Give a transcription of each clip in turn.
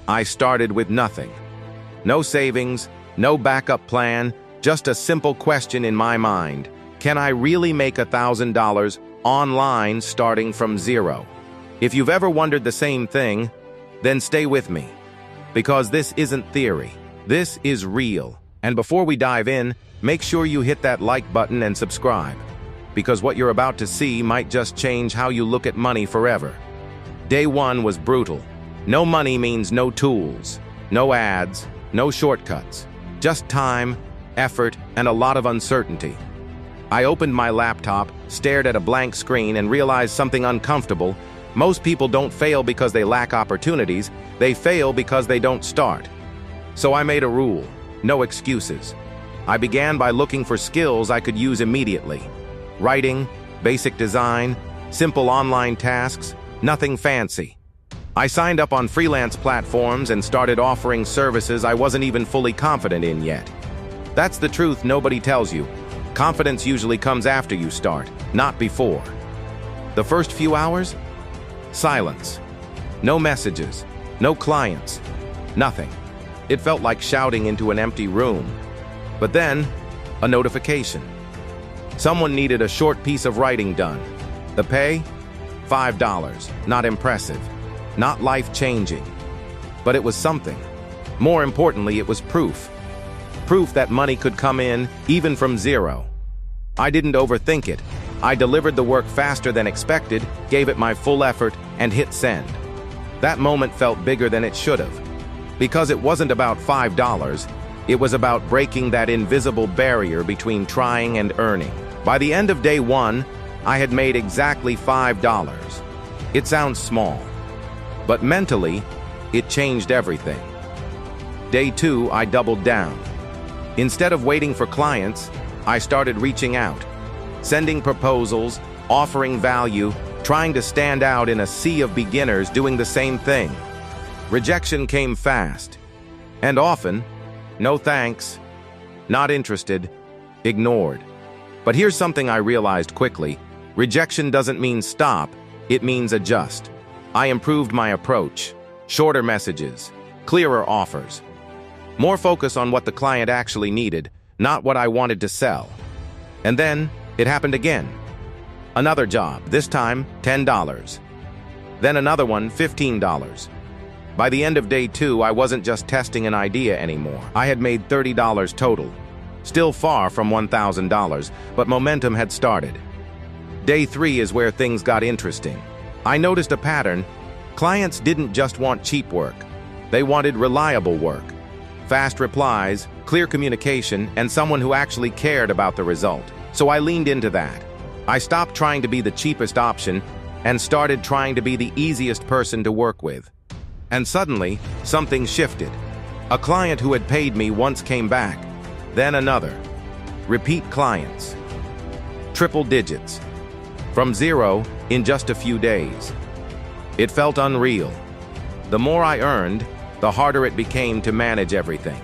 I started with nothing. No savings, no backup plan, just a simple question in my mind. Can I really make $1,000 online starting from zero? If you've ever wondered the same thing, then stay with me. Because this isn't theory. This is real. And before we dive in, make sure you hit that like button and subscribe. Because what you're about to see might just change how you look at money forever. Day one was brutal. No money means no tools, no ads, no shortcuts. Just time, effort, and a lot of uncertainty. I opened my laptop, stared at a blank screen, and realized something uncomfortable. Most people don't fail because they lack opportunities. They fail because they don't start. So I made a rule: no excuses. I began by looking for skills I could use immediately. Writing, basic design, simple online tasks, nothing fancy. I signed up on freelance platforms and started offering services I wasn't even fully confident in yet. That's the truth nobody tells you. Confidence usually comes after you start, not before. The first few hours? Silence. No messages, no clients, nothing. It felt like shouting into an empty room. But then, a notification. Someone needed a short piece of writing done. The pay? $5. Not impressive. Not life-changing. But it was something. More importantly, it was proof. Proof that money could come in, even from zero. I didn't overthink it. I delivered the work faster than expected, gave it my full effort, and hit send. That moment felt bigger than it should have. Because it wasn't about $5, it was about breaking that invisible barrier between trying and earning. By the end of day one, I had made exactly $5. It sounds small, but mentally, it changed everything. Day two, I doubled down. Instead of waiting for clients, I started reaching out, sending proposals, offering value, trying to stand out in a sea of beginners doing the same thing. Rejection came fast, and often, no thanks, not interested, ignored. But here's something I realized quickly. Rejection doesn't mean stop, it means adjust. I improved my approach. Shorter messages, clearer offers. More focus on what the client actually needed, not what I wanted to sell. And then, it happened again. Another job, this time $10. Then another one, $15. By the end of day two, I wasn't just testing an idea anymore. I had made $30 total. Still far from $1,000, but momentum had started. Day three is where things got interesting. I noticed a pattern. Clients didn't just want cheap work. They wanted reliable work. Fast replies, clear communication, and someone who actually cared about the result. So I leaned into that. I stopped trying to be the cheapest option and started trying to be the easiest person to work with. And suddenly, something shifted. A client who had paid me once came back, then another. Repeat clients. Triple digits. From zero in just a few days. It felt unreal. The more I earned, the harder it became to manage everything.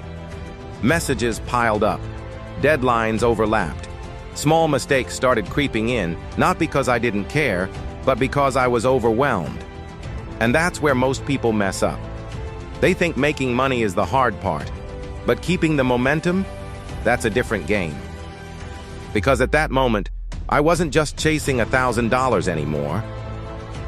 Messages piled up. Deadlines overlapped. Small mistakes started creeping in, not because I didn't care, but because I was overwhelmed. And that's where most people mess up. They think making money is the hard part, but keeping the momentum, that's a different game. Because at that moment, I wasn't just chasing $1,000 anymore.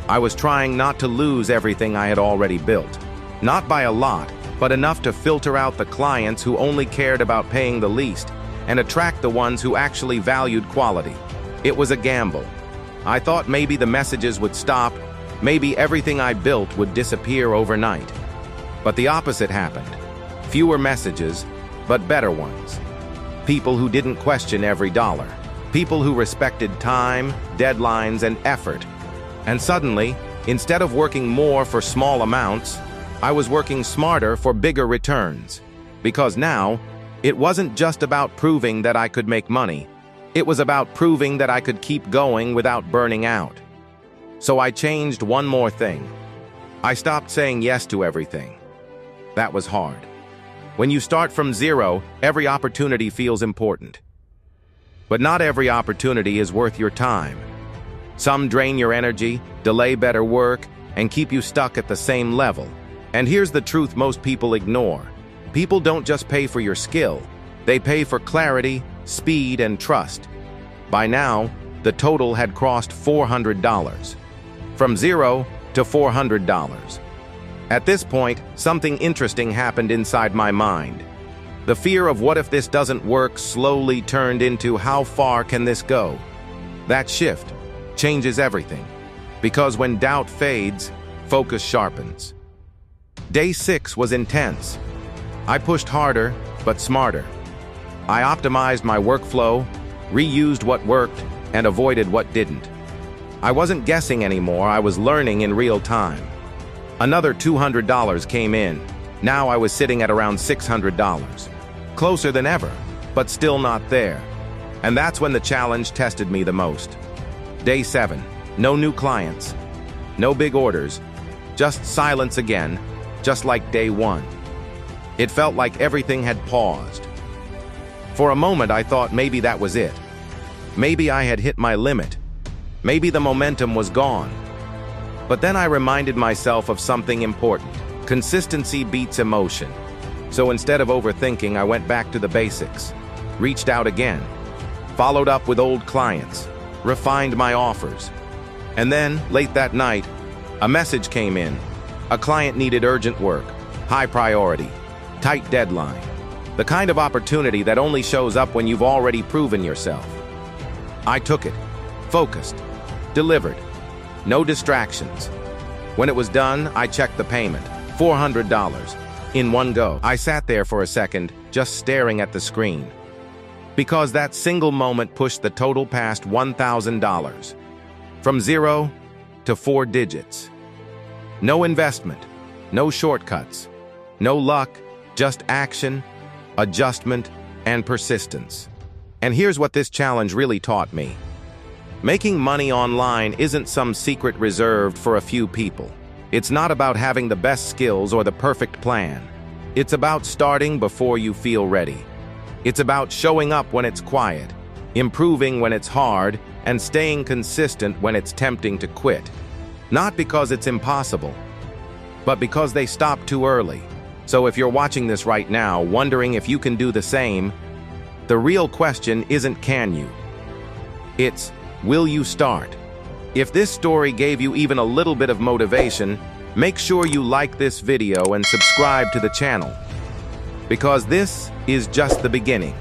I was trying not to lose everything I had already built. Not by a lot, but enough to filter out the clients who only cared about paying the least and attract the ones who actually valued quality. It was a gamble. I thought maybe the messages would stop, maybe everything I built would disappear overnight. But the opposite happened. Fewer messages, but better ones. People who didn't question every dollar. People who respected time, deadlines, and effort. And suddenly, instead of working more for small amounts, I was working smarter for bigger returns. Because now, it wasn't just about proving that I could make money. It was about proving that I could keep going without burning out. So I changed one more thing. I stopped saying yes to everything. That was hard. When you start from zero, every opportunity feels important. But not every opportunity is worth your time. Some drain your energy, delay better work, and keep you stuck at the same level. And here's the truth most people ignore. People don't just pay for your skill. They pay for clarity, speed, and trust. By now, the total had crossed $400. From $0 to $400. At this point, something interesting happened inside my mind. The fear of what if this doesn't work slowly turned into how far can this go? That shift changes everything. Because when doubt fades, focus sharpens. Day 6 was intense. I pushed harder, but smarter. I optimized my workflow, reused what worked, and avoided what didn't. I wasn't guessing anymore, I was learning in real time. Another $200 came in. Now I was sitting at around $600. Closer than ever, but still not there. And that's when the challenge tested me the most. Day 7, no new clients, no big orders, just silence again, just like day 1. It felt like everything had paused. For a moment I thought maybe that was it. Maybe I had hit my limit. Maybe the momentum was gone. But then I reminded myself of something important. Consistency beats emotion. So instead of overthinking, I went back to the basics. Reached out again. Followed up with old clients. Refined my offers. And then, late that night, a message came in. A client needed urgent work. High priority. Tight deadline. The kind of opportunity that only shows up when you've already proven yourself. I took it. Focused. Delivered. No distractions. When it was done, I checked the payment. $400. In one go. I sat there for a second, just staring at the screen. Because that single moment pushed the total past $1,000. From 0 to 4 digits. No investment. No shortcuts. No luck. Just action, adjustment, and persistence. And here's what this challenge really taught me. Making money online isn't some secret reserved for a few people. It's not about having the best skills or the perfect plan. It's about starting before you feel ready. It's about showing up when it's quiet, improving when it's hard, and staying consistent when it's tempting to quit. Not because it's impossible, but because they stop too early. So if you're watching this right now, wondering if you can do the same, the real question isn't can you? It's will you start? If this story gave you even a little bit of motivation, make sure you like this video and subscribe to the channel. Because this is just the beginning.